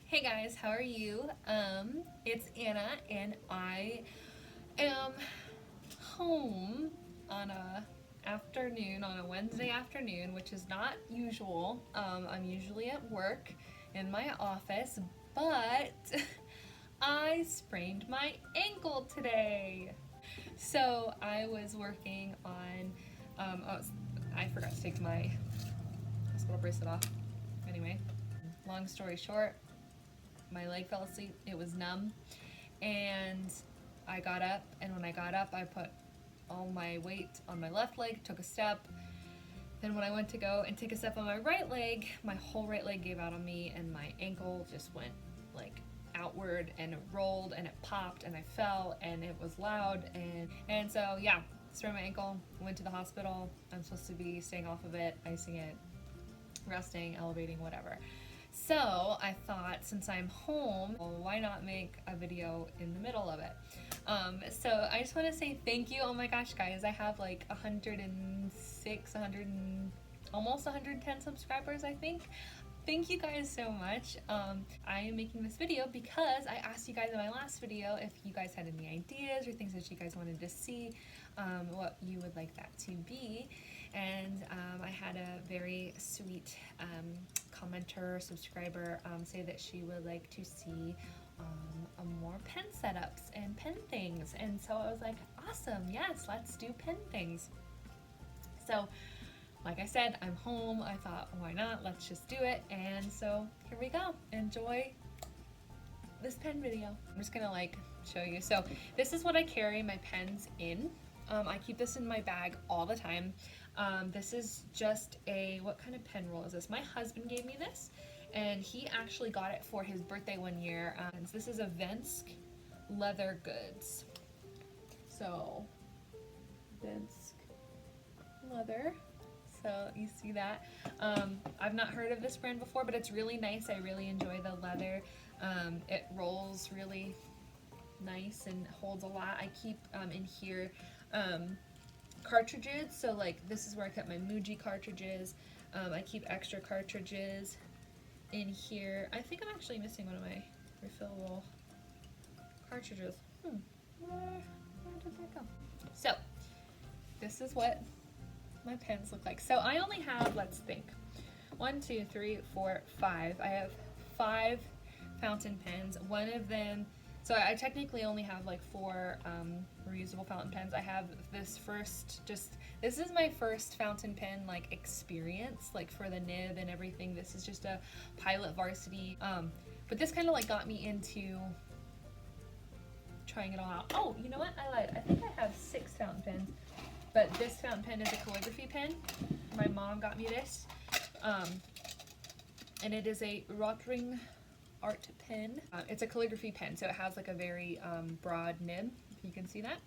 Hey guys, how are you? It's Anna and I am home on a Wednesday afternoon, which is not usual. I'm usually at work in my office, but I sprained my ankle today. So I was working on, I forgot to take my hospital bracelet off. Anyway, long story short, my leg fell asleep. It was numb. And I got up, and when I got up, I put all my weight on my left leg, took a step. Then when I went to go and take a step on my right leg, my whole right leg gave out on me, and my ankle just went like outward, and it rolled, and it popped, and I fell, and it was loud, and so yeah, sprained my ankle. Went to the hospital. I'm supposed to be staying off of it, icing it, resting, elevating, whatever. So I thought, since I'm home, well, why not make a video in the middle of it? So I just want to say thank you. Oh my gosh, guys, I have like 106, 100, almost 110 subscribers, I think. Thank you guys so much. I am making this video because I asked you guys in my last video if you guys had any ideas or things that you guys wanted to see, what you would like that to be. And I had a very sweet commenter, subscriber say that she would like to see more pen setups and pen things. And so I was like, awesome, yes, let's do pen things. So like I said, I'm home. I thought, why not? Let's just do it. And so here we go. Enjoy this pen video. I'm just gonna like show you. So this is what I carry my pens in. I keep this in my bag all the time. This is just what kind of pen roll is this? My husband gave me this, and he actually got it for his birthday one year. This is a Vensk leather goods. So Vensk leather. So you see that. I've not heard of this brand before, but it's really nice. I really enjoy the leather. It rolls really nice and holds a lot. I keep in here cartridges. So like this is where I kept my Muji cartridges. I keep extra cartridges in here. I think I'm actually missing one of my refillable cartridges. Where did that go? So this is what my pens look like. So I only have, let's think, 1, 2, 3, 4, 5. I have 5 fountain pens. One of them, so I technically only have like 4 reusable fountain pens. I have this this is my first fountain pen like experience, like for the nib and everything. This is just a Pilot Varsity, but this kind of like got me into trying it all out. Oh, you know what? I lied. I think I have 6 fountain pens. But this fountain pen is a calligraphy pen. My mom got me this. And it is a Rotring art pen. It's a calligraphy pen, so it has like a very broad nib, if you can see that.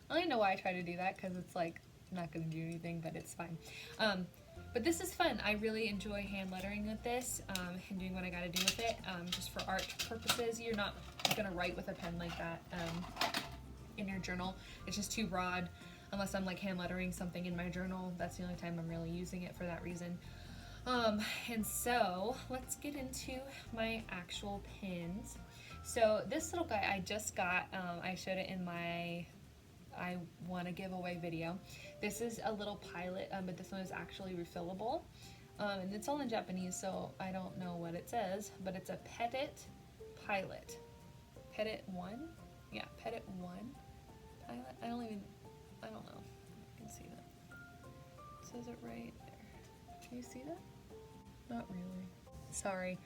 I don't even know why I try to do that, because it's like not going to do anything, but it's fine. But this is fun. I really enjoy hand lettering with this and doing what I got to do with it, just for art purposes. You're not going to write with a pen like that in your journal. It's just too broad, unless I'm like hand lettering something in my journal. That's the only time I'm really using it for that reason. And so let's get into my actual pins. So this little guy I just got, I showed it in my I want to give away video. This is a little Pilot, but this one is actually refillable. And it's all in Japanese, so I don't know what it says, but it's a Petit Pilot. Petit 1? Yeah, Petit 1 Pilot. I don't know. I can see that. It says it right there. Can you see that? Not really. Sorry.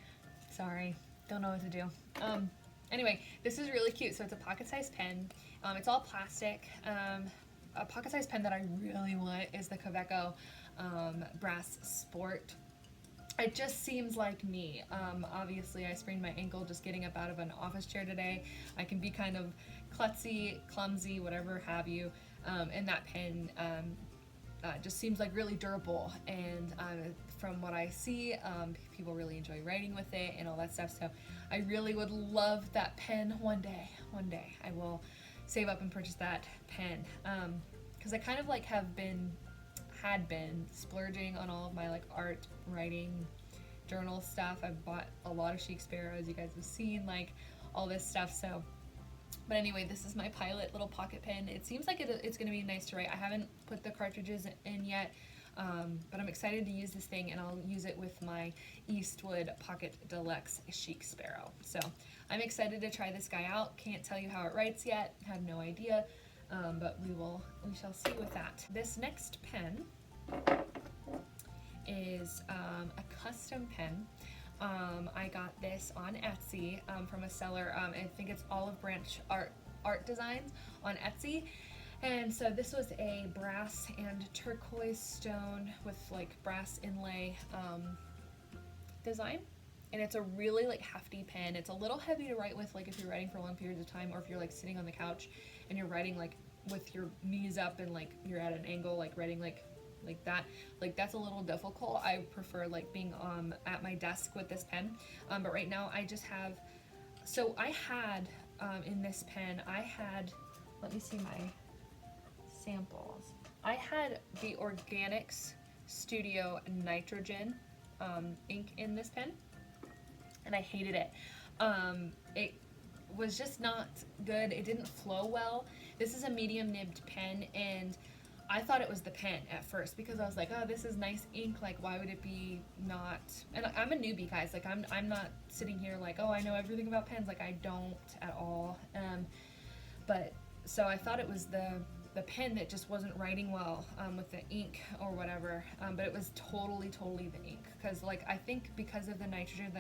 Don't know what to do. Anyway, this is really cute. So it's a pocket-sized pen. It's all plastic. A pocket-sized pen that I really want is the Kaweco Brass Sport. It just seems like me. Obviously, I sprained my ankle just getting up out of an office chair today. I can be kind of klutzy, clumsy, whatever have you. And that pen just seems like really durable. And from what I see, people really enjoy writing with it and all that stuff. So I really would love that pen one day. One day I will save up and purchase that pen. Because I kind of like had been splurging on all of my like art, writing, journal stuff. I've bought a lot of Chic Sparrows. You guys have seen like all this stuff. So, but anyway, this is my Pilot little pocket pen. It seems like it's going to be nice to write. I haven't put the cartridges in yet, but I'm excited to use this thing, and I'll use it with my Eastwood Pocket Deluxe Chic Sparrow. So I'm excited to try this guy out. Can't tell you how it writes yet. Have no idea, but we shall see with that. This next pen is a custom pen. I got this on Etsy from a seller. I think it's Olive Branch Art Designs on Etsy. And so this was a brass and turquoise stone with like brass inlay design. And it's a really like hefty pen. It's a little heavy to write with, like if you're writing for long periods of time, or if you're like sitting on the couch and you're writing like with your knees up and like you're at an angle, like writing like that, like that's a little difficult. I prefer like being at my desk with this pen, but right now I just have, so I had in this pen, I had, let me see my samples. I had the Organics Studio Nitrogen ink in this pen, and I hated it. It was just not good. It didn't flow well. This is a medium nibbed pen, and I thought it was the pen at first because I was like, oh, this is nice ink, like why would it be not, and I'm a newbie, guys, like I'm not sitting here like, oh, I know everything about pens, like I don't at all, but so I thought it was the pen that just wasn't writing well with the ink or whatever, but it was totally the ink, because like I think because of the nitrogen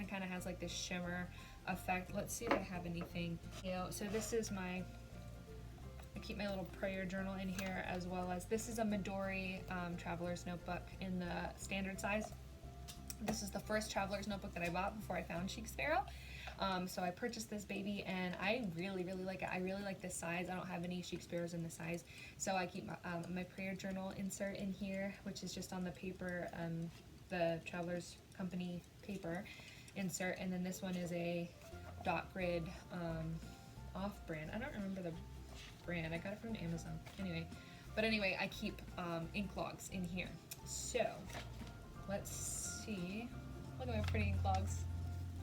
kind of has like this shimmer effect. Let's see if I have anything, you know. So this is my, I keep my little prayer journal in here, as well as this is a Midori traveler's notebook in the standard size. This is the first traveler's notebook that I bought before I found Chic Sparrow. So I purchased this baby, and I really like it. I really like this size. I don't have any Chic Sparrows in this size, so I keep my prayer journal insert in here, which is just on the paper, the Traveler's Company paper insert, and then this one is a dot grid off-brand. I don't remember the brand. I got it from Amazon. Anyway, I keep ink logs in here. So let's see. Look at my pretty ink logs.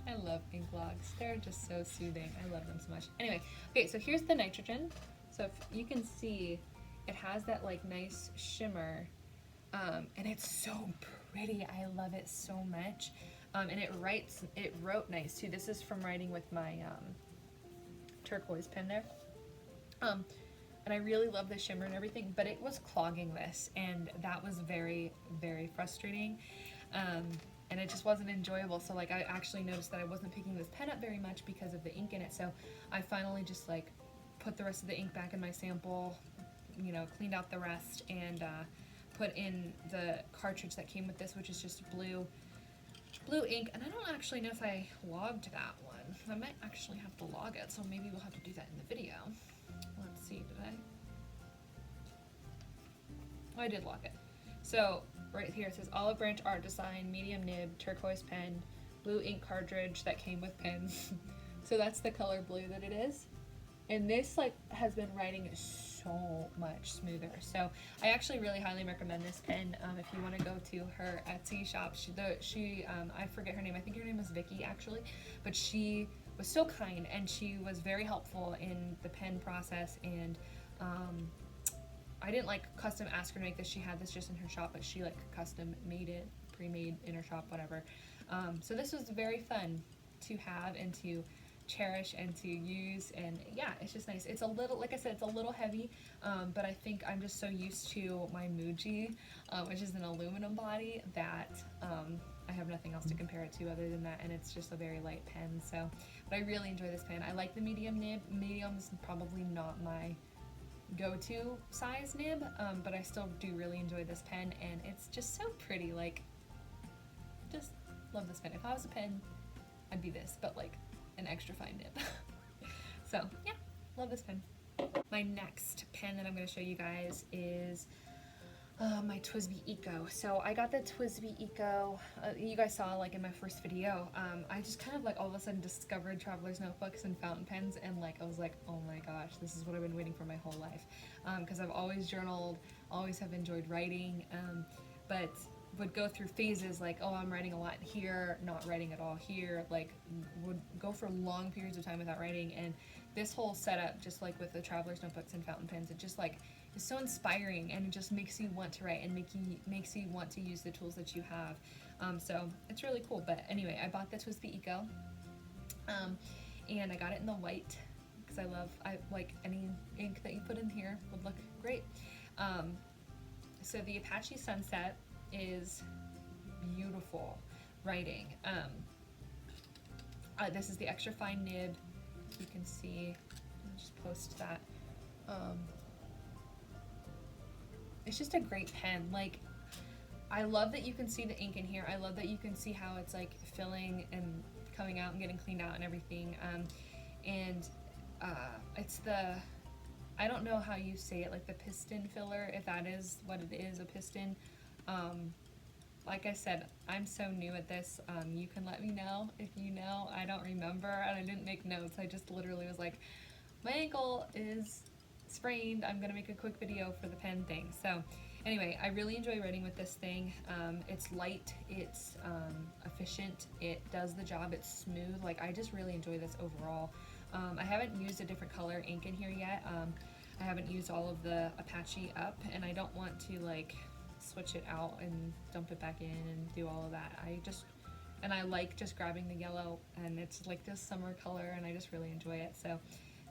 I love ink logs. They're just so soothing. I love them so much. Anyway, okay, so here's the nitrogen. So if you can see, it has that like nice shimmer, and it's so pretty. I love it so much. And it wrote nice too. This is from writing with my turquoise pen there. And I really love the shimmer and everything, but it was clogging this, and that was very frustrating. And it just wasn't enjoyable. So like I actually noticed that I wasn't picking this pen up very much because of the ink in it. So I finally just like put the rest of the ink back in my sample, you know, cleaned out the rest, and put in the cartridge that came with this, which is just blue ink. And I don't actually know if I logged that one. I might actually have to log it, so maybe we'll have to do that in the video. Let's see, did I? Oh, I did log it. So right here it says Olive Branch Art Design, medium nib, turquoise pen, blue ink cartridge that came with pens. So that's the color blue that it is. And this like has been writing so much smoother. So I actually really highly recommend this pen. If you want to go to her Etsy shop, she I forget her name. I think her name was Vicky actually, but she was so kind, and she was very helpful in the pen process. And I didn't like custom ask her to make this. She had this just in her shop, but she like custom made it, pre-made in her shop, whatever. So this was very fun to have and to cherish and to use, and yeah, it's just nice. It's a little, like I said, it's a little heavy, but I think I'm just so used to my Muji, which is an aluminum body, that I have nothing else to compare it to other than that, and it's just a very light pen. So, but I really enjoy this pen. I like the medium nib. Medium's probably not my go-to size nib, but I still do really enjoy this pen, and it's just so pretty. Like, just love this pen. If I was a pen, I'd be this, but like an extra fine nib. So yeah, love this pen. My next pen that I'm going to show you guys is my Twisbi Eco. So I got the Twisbi Eco, you guys saw like in my first video. I just kind of like all of a sudden discovered traveler's notebooks and fountain pens, and like I was like, oh my gosh, this is what I've been waiting for my whole life, because I've always journaled, always have enjoyed writing, but would go through phases like, oh, I'm writing a lot here, not writing at all here, like would go for long periods of time without writing. And this whole setup, just like with the traveler's notebooks and fountain pens, it just like is so inspiring, and it just makes you want to write and makes you want to use the tools that you have. So it's really cool. But anyway, I bought the Twisbi Eco, and I got it in the white because I like any ink that you put in here would look great. So the Apache Sunset is beautiful writing. This is the extra fine nib. You can see, I'll just post that. It's just a great pen. Like, I love that you can see the ink in here. I love that you can see how it's like filling and coming out and getting cleaned out and everything. It's the, I don't know how you say it, like the piston filler, if that is what it is, a piston. Like I said, I'm so new at this. You can let me know if you know. I don't remember, and I didn't make notes. I just literally was like, my ankle is sprained. I'm gonna make a quick video for the pen thing. So anyway, I really enjoy writing with this thing. It's light, it's efficient, it does the job, it's smooth. Like, I just really enjoy this overall. I haven't used a different color ink in here yet. I haven't used all of the Apache up, and I don't want to like switch it out and dump it back in and do all of that. I like just grabbing the yellow, and it's like this summer color, and I just really enjoy it. So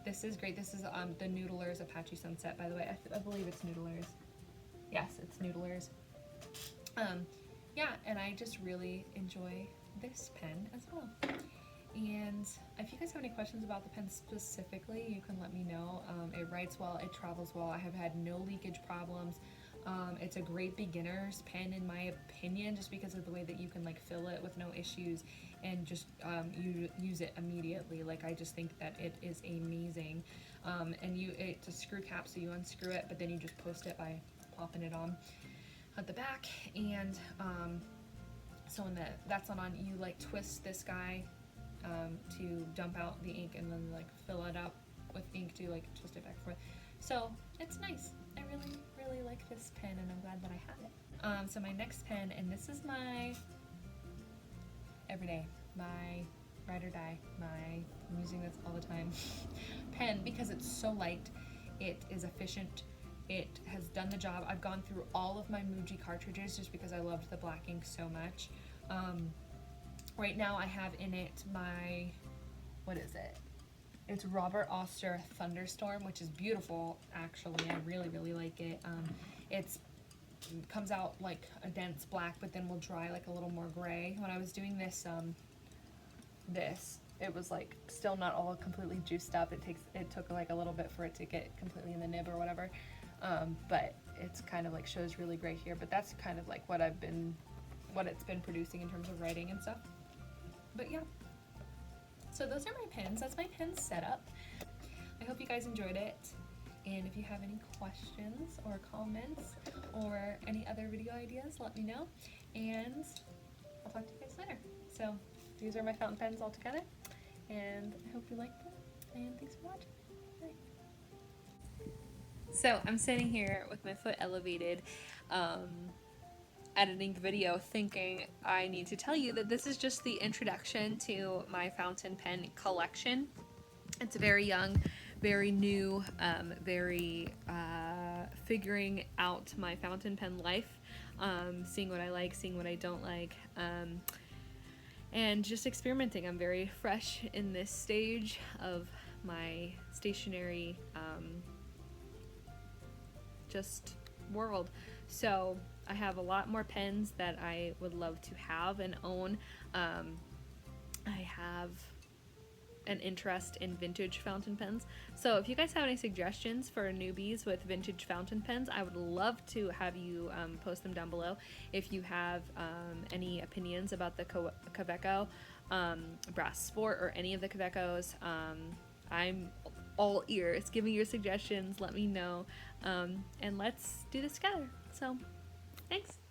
this is great. This is the Noodler's Apache Sunset, by the way. I believe it's Noodler's. Yes, it's Noodler's. Yeah, and I just really enjoy this pen as well. And if you guys have any questions about the pen specifically, you can let me know. It writes well, it travels well. I have had no leakage problems. It's a great beginner's pen in my opinion, just because of the way that you can like fill it with no issues and just you use it immediately. Like, I just think that it is amazing. And it's a screw cap, so you unscrew it, but then you just post it by popping it on at the back. And so when that's on, you like twist this guy to dump out the ink, and then like fill it up with ink to like twist it back and forth. So it's nice. I really like this pen, and I'm glad that I have it. So my next pen, and this is my Everyday, my ride or die, I'm using this all the time, pen, because it's so light, it is efficient, it has done the job. I've gone through all of my Muji cartridges just because I loved the black ink so much. Right now I have in it my, what is it? It's Robert Oster Thunderstorm, which is beautiful, actually. I really like it. It comes out like a dense black, but then will dry like a little more gray. When I was doing this, it was like still not all completely juiced up. It took like a little bit for it to get completely in the nib or whatever. But it's kind of like shows really gray here. But that's kind of like what it's been producing in terms of writing and stuff. But yeah. So those are my pens. That's my pen setup. I hope you guys enjoyed it. And if you have any questions or comments or any other video ideas, let me know. And I'll talk to you guys later. So these are my fountain pens all together. And I hope you liked them. And thanks for watching. Bye. So I'm sitting here with my foot elevated, editing the video, thinking I need to tell you that this is just the introduction to my fountain pen collection. It's very young, very new, very figuring out my fountain pen life, seeing what I like, seeing what I don't like, and just experimenting. I'm very fresh in this stage of my stationery just world. So I have a lot more pens that I would love to have and own. I have an interest in vintage fountain pens. So if you guys have any suggestions for newbies with vintage fountain pens, I would love to have you post them down below. If you have any opinions about the Kaweco, Brass Sport, or any of the Kawecos, I'm all ears. Give me your suggestions, let me know, and let's do this together. So thanks.